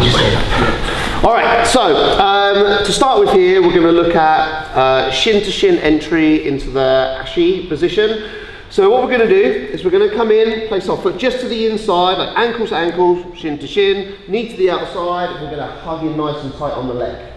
Once you stay up. All right, so to start with here, we're going to look at shin to shin entry into the ASHI position. So what we're going to do is we're going to come in, place our foot just to the inside, like ankles to ankles, shin to shin, knee to the outside, and we're going to hug in nice and tight on the leg.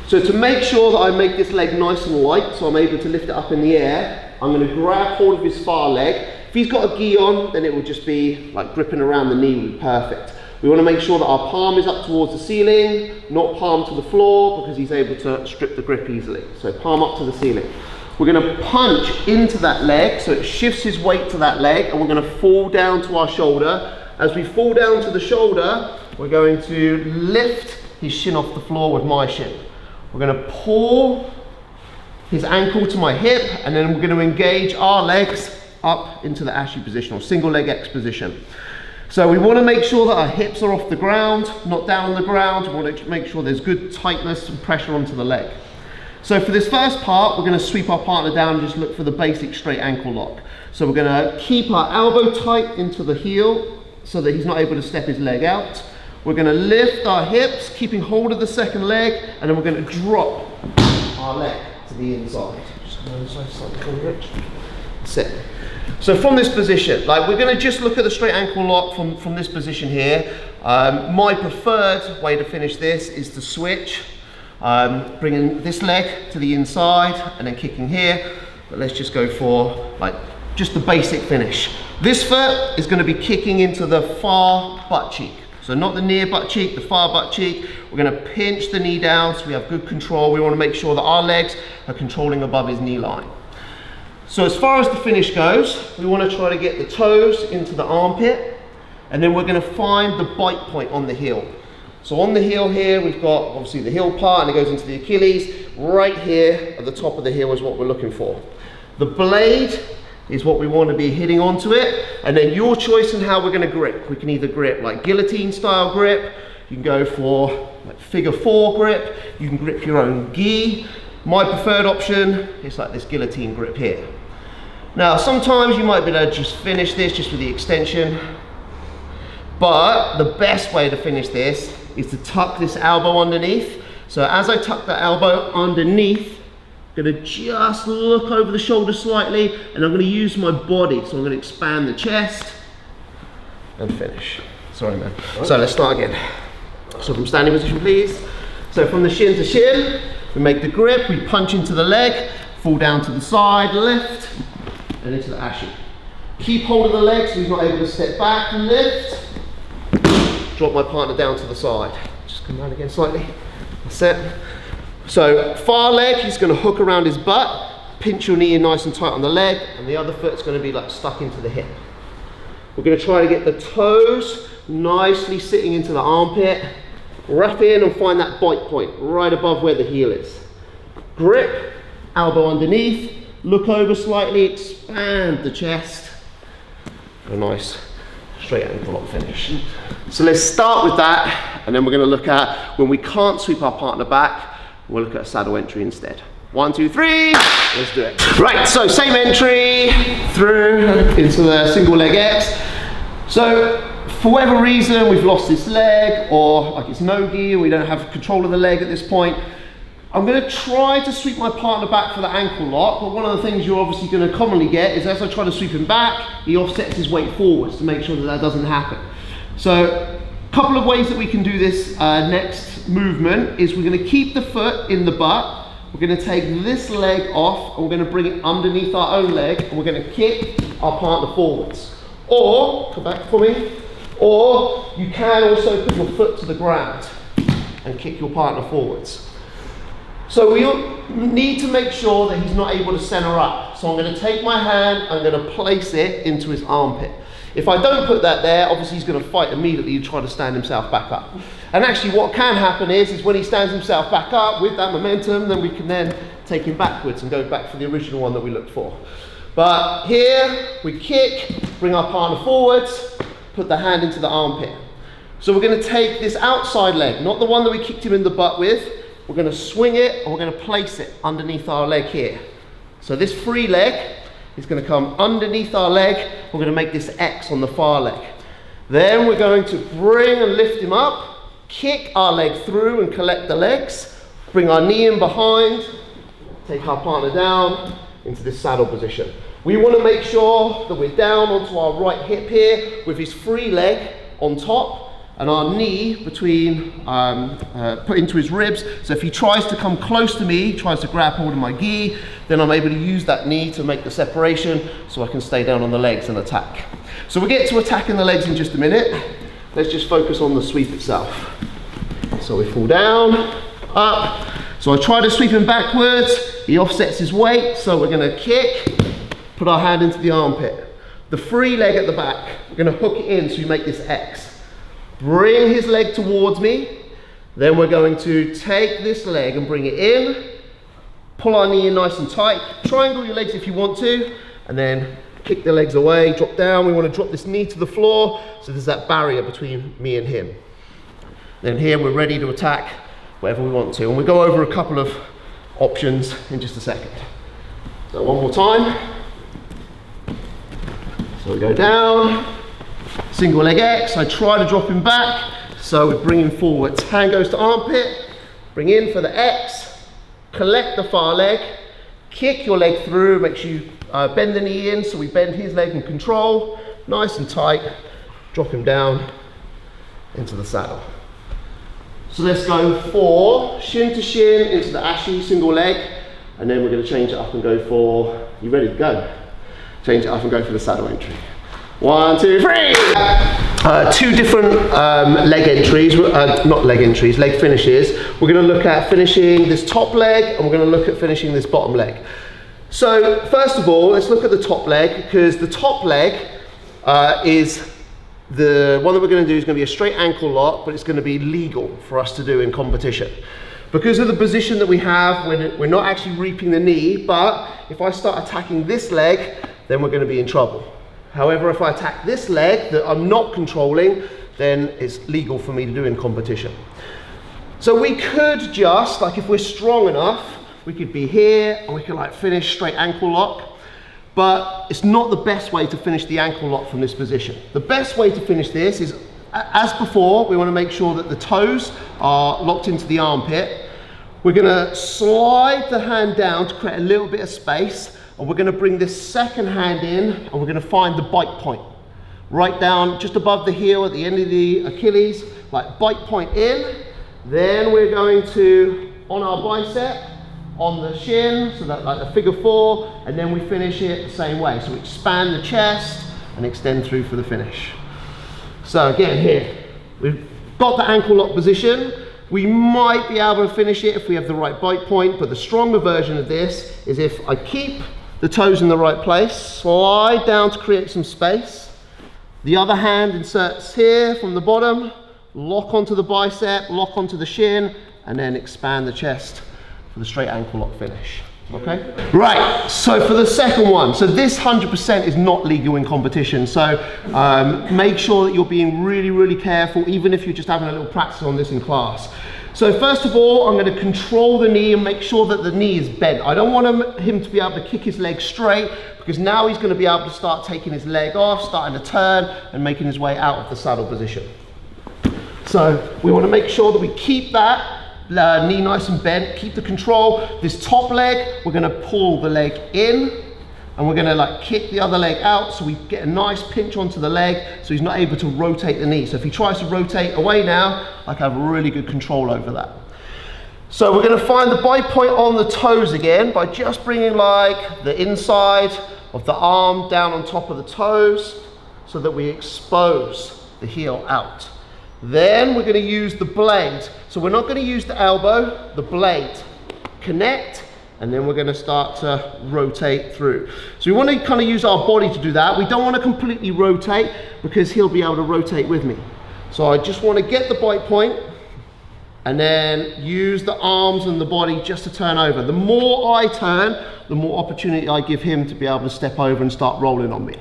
So to make sure that I make this leg nice and light, so I'm able to lift it up in the air, I'm going to grab hold of his far leg. If he's got a gi on, then it will just be like gripping around the knee would be perfect. We want to make sure that our palm is up towards the ceiling, not palm to the floor, because he's able to strip the grip easily. So palm up to the ceiling. We're going to punch into that leg, so it shifts his weight to that leg, and we're going to fall down to our shoulder. As we fall down to the shoulder, we're going to lift his shin off the floor with my shin. We're going to pull his ankle to my hip, and then we're going to engage our legs up into the ASHI position, or single leg X position. So we want to make sure that our hips are off the ground, not down on the ground. We want to make sure there's good tightness and pressure onto the leg. So for this first part, we're going to sweep our partner down and just look for the basic straight ankle lock. So we're going to keep our elbow tight into the heel so that he's not able to step his leg out. We're going to lift our hips, keeping hold of the second leg, and then we're going to drop our leg to the inside. That's it. So from this position, like we're going to just look at the straight ankle lock from this position here. My preferred way to finish this is to switch. Bringing this leg to the inside and then kicking here, but let's just go for like just the basic finish. This foot is going to be kicking into the far butt cheek, so not the near butt cheek, the far butt cheek. We're going to pinch the knee down so we have good control. We want to make sure that our legs are controlling above his knee line. So as far as the finish goes, we want to try to get the toes into the armpit, and then we're going to find the bite point on the heel. So on the heel here, we've got obviously the heel part, and it goes into the Achilles. Right here at the top of the heel is what we're looking for. The blade is what we want to be hitting onto it, and then your choice on how we're going to grip. We can either grip like guillotine style grip, you can go for like figure 4 grip, you can grip your own gi. My preferred option is like this guillotine grip here. Now sometimes you might be able to just finish this just with the extension, but the best way to finish this is to tuck this elbow underneath. So as I tuck the elbow underneath, I'm going to just look over the shoulder slightly, and I'm going to use my body. So I'm going to expand the chest and finish. Sorry, man. So let's start again. So from standing position, please. So from the shin to shin, we make the grip, we punch into the leg, fall down to the side, lift, and into the ASHI. Keep hold of the leg so he's not able to step back, lift, drop my partner down to the side. Just come down again slightly. That's it. So far leg, he's going to hook around his butt, pinch your knee in nice and tight on the leg, and the other foot's going to be like stuck into the hip. We're going to try to get the toes nicely sitting into the armpit. Wrap in and find that bite point right above where the heel is. Grip, elbow underneath, look over slightly, expand the chest. A nice straight ankle lock finish. So let's start with that, and then we're going to look at when we can't sweep our partner back, we'll look at a saddle entry instead. 1, 2, 3, let's do it. Right, so same entry through into the single leg X. So for whatever reason we've lost this leg, or like it's no gi, we don't have control of the leg at this point, I'm going to try to sweep my partner back for the ankle lock, but one of the things you're obviously going to commonly get is as I try to sweep him back, he offsets his weight forwards to make sure that that doesn't happen. So a couple of ways that we can do this next movement is we're going to keep the foot in the butt, we're going to take this leg off, and we're going to bring it underneath our own leg, and we're going to kick our partner forwards. Or, come back for me, or you can also put your foot to the ground and kick your partner forwards. So we need to make sure that he's not able to center up. So I'm going to take my hand, I'm going to place it into his armpit. If I don't put that there, obviously he's going to fight immediately and try to stand himself back up. And actually what can happen is when he stands himself back up with that momentum, then we can then take him backwards and go back for the original one that we looked for. But here we kick, bring our partner forwards, put the hand into the armpit. So we're going to take this outside leg, not the one that we kicked him in the butt with. We're going to swing it, and we're going to place it underneath our leg here. So this free leg is going to come underneath our leg. We're going to make this X on the far leg. Then we're going to bring and lift him up, kick our leg through and collect the legs, bring our knee in behind, take our partner down into this saddle position. We want to make sure that we're down onto our right hip here with his free leg on top and our knee between, put into his ribs. So if he tries to come close to me, tries to grab hold of my gi, then I'm able to use that knee to make the separation so I can stay down on the legs and attack. So we'll get to attacking the legs in just a minute. Let's just focus on the sweep itself. So we fall down, up. So I try to sweep him backwards. He offsets his weight. So we're gonna kick, put our hand into the armpit. The free leg at the back, we're gonna hook it in so we make this X. Bring his leg towards me. Then we're going to take this leg and bring it in. Pull our knee in nice and tight. Triangle your legs if you want to. And then kick the legs away, drop down. We want to drop this knee to the floor so there's that barrier between me and him. Then here we're ready to attack whatever we want to. And we'll go over a couple of options in just a second. So one more time. So we go down. Single leg X, I try to drop him back, so we bring him forwards. Hand goes to armpit, bring in for the X, collect the far leg, kick your leg through, make sure you bend the knee in, so we bend his leg in control, nice and tight, drop him down into the saddle. So let's go for shin to shin into the ASHI, single leg, and then we're going to change it up and go for, you ready to go? Change it up and go for the saddle entry. 1, 2, 3! Two different leg entries, not leg entries, leg finishes. We're going to look at finishing this top leg and we're going to look at finishing this bottom leg. So first of all, let's look at the top leg, because the top leg is the one that we're going to do is going to be a straight ankle lock, but it's going to be legal for us to do in competition. Because of the position that we have, we're not actually reaping the knee, but if I start attacking this leg, then we're going to be in trouble. However, if I attack this leg that I'm not controlling, then it's legal for me to do in competition. So we could just, like if we're strong enough, we could be here and we could like finish straight ankle lock, but it's not the best way to finish the ankle lock from this position. The best way to finish this is, as before, we want to make sure that the toes are locked into the armpit. We're going to slide the hand down to create a little bit of space. And we're going to bring this second hand in and we're going to find the bite point. Right down just above the heel at the end of the Achilles, like bite point in. Then we're going to, on our bicep, on the shin, so that like a figure 4, and then we finish it the same way. So we expand the chest and extend through for the finish. So again here, we've got the ankle lock position. We might be able to finish it if we have the right bite point, but the stronger version of this is if I keep the toes in the right place, slide down to create some space. The other hand inserts here from the bottom, lock onto the bicep, lock onto the shin, and then expand the chest for the straight ankle lock finish. Okay? Right, so for the second one, so this 100% is not legal in competition, so make sure that you're being really, really careful, even if you're just having a little practice on this in class. So first of all, I'm going to control the knee and make sure that the knee is bent. I don't want him to be able to kick his leg straight, because now he's going to be able to start taking his leg off, starting to turn and making his way out of the saddle position. So we want to make sure that we keep that knee nice and bent, keep the control. This top leg, we're going to pull the leg in and we're going to like kick the other leg out so we get a nice pinch onto the leg so he's not able to rotate the knee. So if he tries to rotate away now, I can have really good control over that. So we're going to find the bite point on the toes again by just bringing like the inside of the arm down on top of the toes so that we expose the heel out. Then we're going to use the blade. So we're not going to use the elbow, the blade. Connect, and then we're going to start to rotate through. So we want to kind of use our body to do that. We don't want to completely rotate because he'll be able to rotate with me. So I just want to get the bite point and then use the arms and the body just to turn over. The more I turn, the more opportunity I give him to be able to step over and start rolling on me.